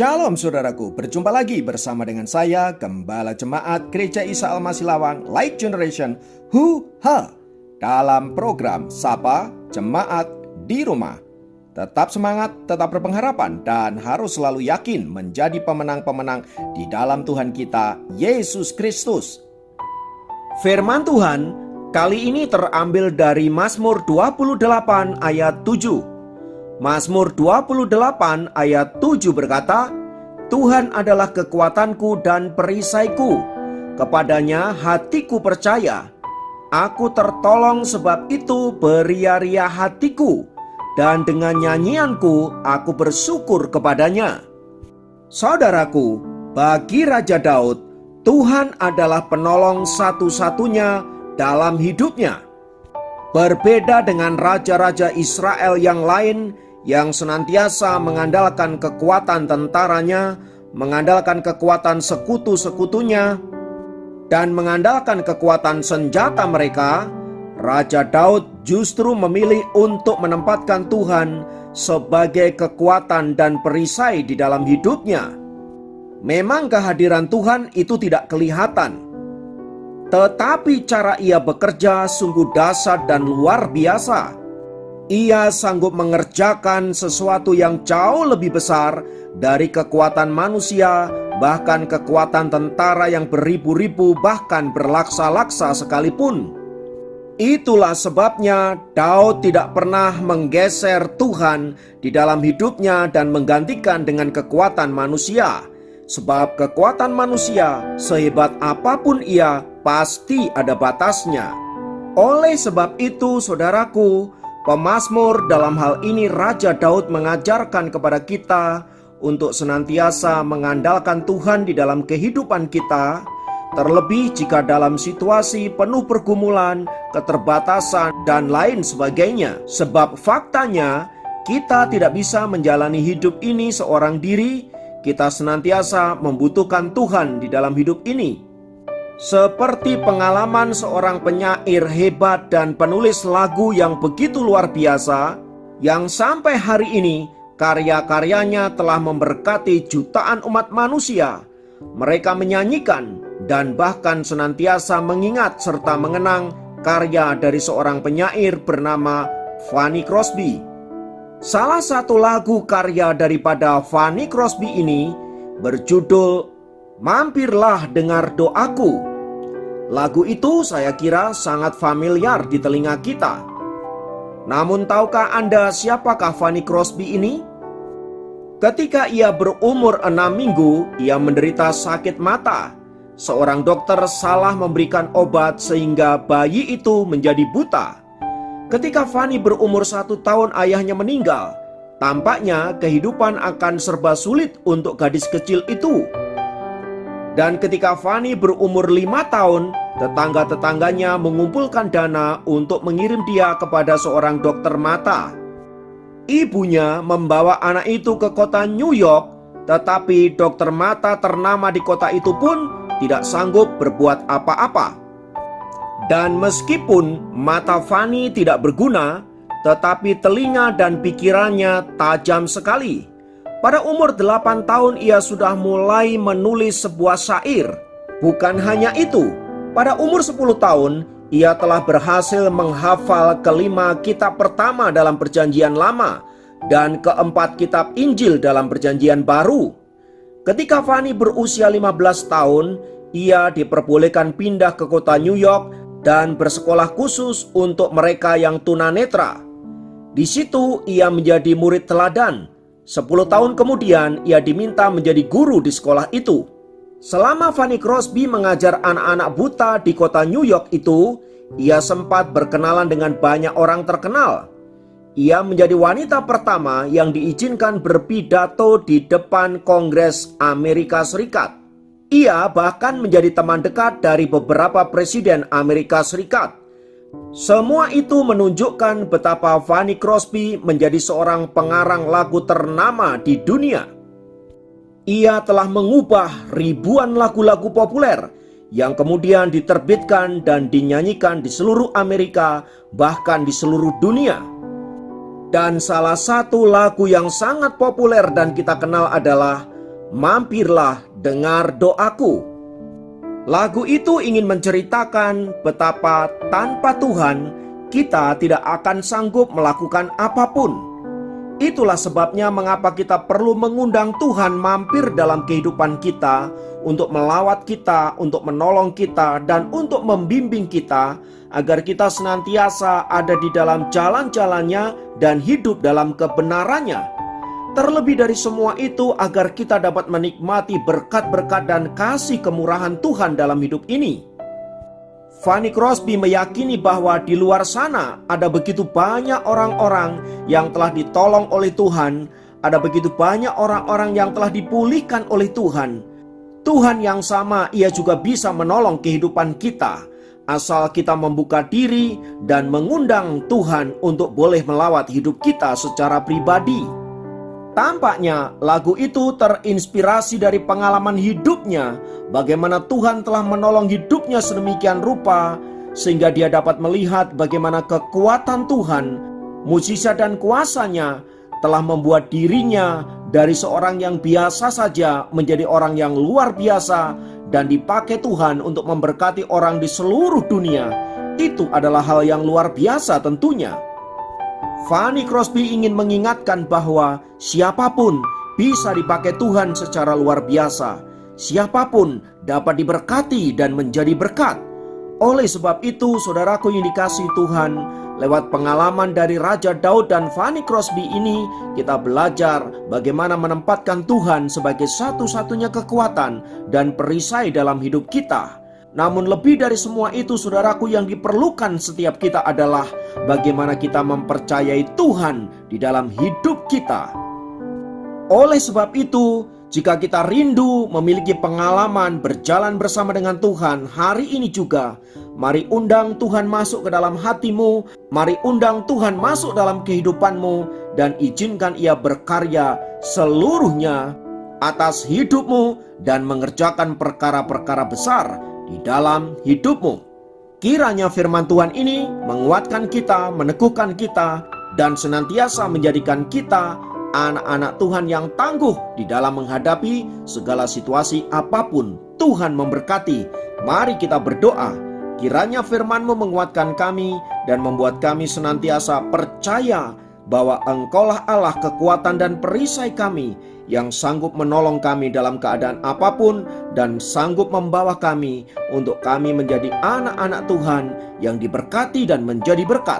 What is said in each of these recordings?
Shalom saudaraku, berjumpa lagi bersama dengan saya, Gembala Jemaat Gereja Isa Al-Masih Lawang Light Generation HuHa dalam program Sapa Jemaat di Rumah. Tetap semangat, tetap berpengharapan, dan harus selalu yakin menjadi pemenang-pemenang di dalam Tuhan kita, Yesus Kristus. Firman Tuhan kali ini terambil dari Mazmur 28 ayat 7. Mazmur 28 ayat 7 berkata, Tuhan adalah kekuatanku dan perisaiku, kepadanya hatiku percaya. Aku tertolong sebab itu beria-ria hatiku, dan dengan nyanyianku aku bersyukur kepadanya. Saudaraku, bagi Raja Daud, Tuhan adalah penolong satu-satunya dalam hidupnya. Berbeda dengan raja-raja Israel yang lain yang senantiasa mengandalkan kekuatan tentaranya, mengandalkan kekuatan sekutu-sekutunya, dan mengandalkan kekuatan senjata mereka, Raja Daud justru memilih untuk menempatkan Tuhan sebagai kekuatan dan perisai di dalam hidupnya. Memang kehadiran Tuhan itu tidak kelihatan, tetapi cara ia bekerja sungguh dahsyat dan luar biasa. Ia sanggup mengerjakan sesuatu yang jauh lebih besar dari kekuatan manusia, bahkan kekuatan tentara yang beribu-ribu, bahkan berlaksa-laksa sekalipun. Itulah sebabnya Daud tidak pernah menggeser Tuhan di dalam hidupnya dan menggantikan dengan kekuatan manusia. Sebab kekuatan manusia, sehebat apapun ia, pasti ada batasnya. Oleh sebab itu, saudaraku, pemazmur dalam hal ini Raja Daud mengajarkan kepada kita untuk senantiasa mengandalkan Tuhan di dalam kehidupan kita, terlebih jika dalam situasi penuh pergumulan, keterbatasan, dan lain sebagainya. Sebab faktanya kita tidak bisa menjalani hidup ini seorang diri, kita senantiasa membutuhkan Tuhan di dalam hidup ini. Seperti pengalaman seorang penyair hebat dan penulis lagu yang begitu luar biasa, yang sampai hari ini karya-karyanya telah memberkati jutaan umat manusia. Mereka menyanyikan dan bahkan senantiasa mengingat serta mengenang karya dari seorang penyair bernama Fanny Crosby. Salah satu lagu karya daripada Fanny Crosby ini berjudul Mampirlah Dengar Doaku. Lagu itu saya kira sangat familiar di telinga kita. Namun tahukah Anda siapakah Fanny Crosby ini? Ketika ia berumur 6 minggu, ia menderita sakit mata. Seorang dokter salah memberikan obat sehingga bayi itu menjadi buta. Ketika Fanny berumur 1 tahun ayahnya meninggal, tampaknya kehidupan akan serba sulit untuk gadis kecil itu. Dan ketika Fanny berumur 5 tahun, tetangga-tetangganya mengumpulkan dana untuk mengirim dia kepada seorang dokter mata. Ibunya membawa anak itu ke kota New York, tetapi dokter mata ternama di kota itu pun tidak sanggup berbuat apa-apa. Dan meskipun mata Fanny tidak berguna, tetapi telinga dan pikirannya tajam sekali. Pada umur 8 tahun ia sudah mulai menulis sebuah syair. Bukan hanya itu, pada umur 10 tahun ia telah berhasil menghafal ke-5 kitab pertama dalam Perjanjian Lama dan ke-4 kitab Injil dalam Perjanjian Baru. Ketika Fanny berusia 15 tahun, ia diperbolehkan pindah ke kota New York dan bersekolah khusus untuk mereka yang tunanetra. Di situ ia menjadi murid teladan. 10 tahun kemudian ia diminta menjadi guru di sekolah itu. Selama Fanny Crosby mengajar anak-anak buta di kota New York itu, ia sempat berkenalan dengan banyak orang terkenal. Ia menjadi wanita pertama yang diizinkan berpidato di depan Kongres Amerika Serikat. Ia bahkan menjadi teman dekat dari beberapa presiden Amerika Serikat. Semua itu menunjukkan betapa Fanny Crosby menjadi seorang pengarang lagu ternama di dunia. Ia telah mengubah ribuan lagu-lagu populer yang kemudian diterbitkan dan dinyanyikan di seluruh Amerika, bahkan di seluruh dunia. Dan salah satu lagu yang sangat populer dan kita kenal adalah mampirlah dengar doaku. Lagu itu ingin menceritakan betapa tanpa Tuhan kita tidak akan sanggup melakukan apapun. Itulah sebabnya mengapa kita perlu mengundang Tuhan mampir dalam kehidupan kita, untuk melawat kita, untuk menolong kita, dan untuk membimbing kita, agar kita senantiasa ada di dalam jalan-jalannya dan hidup dalam kebenarannya. Terlebih dari semua itu, agar kita dapat menikmati berkat-berkat dan kasih kemurahan Tuhan dalam hidup ini. Fanny Crosby meyakini bahwa di luar sana ada begitu banyak orang-orang yang telah ditolong oleh Tuhan, ada begitu banyak orang-orang yang telah dipulihkan oleh Tuhan. Tuhan yang sama, Ia juga bisa menolong kehidupan kita, asal kita membuka diri dan mengundang Tuhan untuk boleh melawat hidup kita secara pribadi. Tampaknya lagu itu terinspirasi dari pengalaman hidupnya, bagaimana Tuhan telah menolong hidupnya sedemikian rupa, sehingga dia dapat melihat bagaimana kekuatan Tuhan, mujizat dan kuasanya telah membuat dirinya dari seorang yang biasa saja menjadi orang yang luar biasa dan dipakai Tuhan untuk memberkati orang di seluruh dunia. Itu adalah hal yang luar biasa tentunya. Fanny Crosby ingin mengingatkan bahwa siapapun bisa dipakai Tuhan secara luar biasa. Siapapun dapat diberkati dan menjadi berkat. Oleh sebab itu, saudaraku yang dikasihi Tuhan, lewat pengalaman dari Raja Daud dan Fanny Crosby ini, kita belajar bagaimana menempatkan Tuhan sebagai satu-satunya kekuatan dan perisai dalam hidup kita. Namun lebih dari semua itu, saudaraku, yang diperlukan setiap kita adalah bagaimana kita mempercayai Tuhan di dalam hidup kita. Oleh sebab itu, jika kita rindu memiliki pengalaman berjalan bersama dengan Tuhan hari ini juga, mari undang Tuhan masuk ke dalam hatimu, mari undang Tuhan masuk dalam kehidupanmu, dan izinkan Ia berkarya seluruhnya atas hidupmu dan mengerjakan perkara-perkara besar di dalam hidupmu. Kiranya firman Tuhan ini menguatkan kita, meneguhkan kita, dan senantiasa menjadikan kita anak-anak Tuhan yang tangguh di dalam menghadapi segala situasi apapun. Tuhan memberkati. Mari kita berdoa. Kiranya firman-Mu menguatkan kami dan membuat kami senantiasa percaya bahwa Engkaulah Allah kekuatan dan perisai kami, yang sanggup menolong kami dalam keadaan apapun dan sanggup membawa kami untuk kami menjadi anak-anak Tuhan yang diberkati dan menjadi berkat.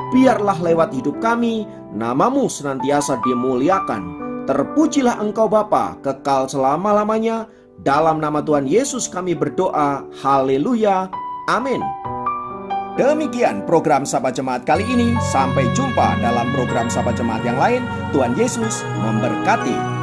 Biarlah lewat hidup kami, nama-Mu senantiasa dimuliakan. Terpujilah Engkau Bapa kekal selama-lamanya. Dalam nama Tuhan Yesus kami berdoa. Haleluya. Amin. Demikian program Sapa Jemaat kali ini. Sampai jumpa dalam program Sapa Jemaat yang lain. Tuhan Yesus memberkati.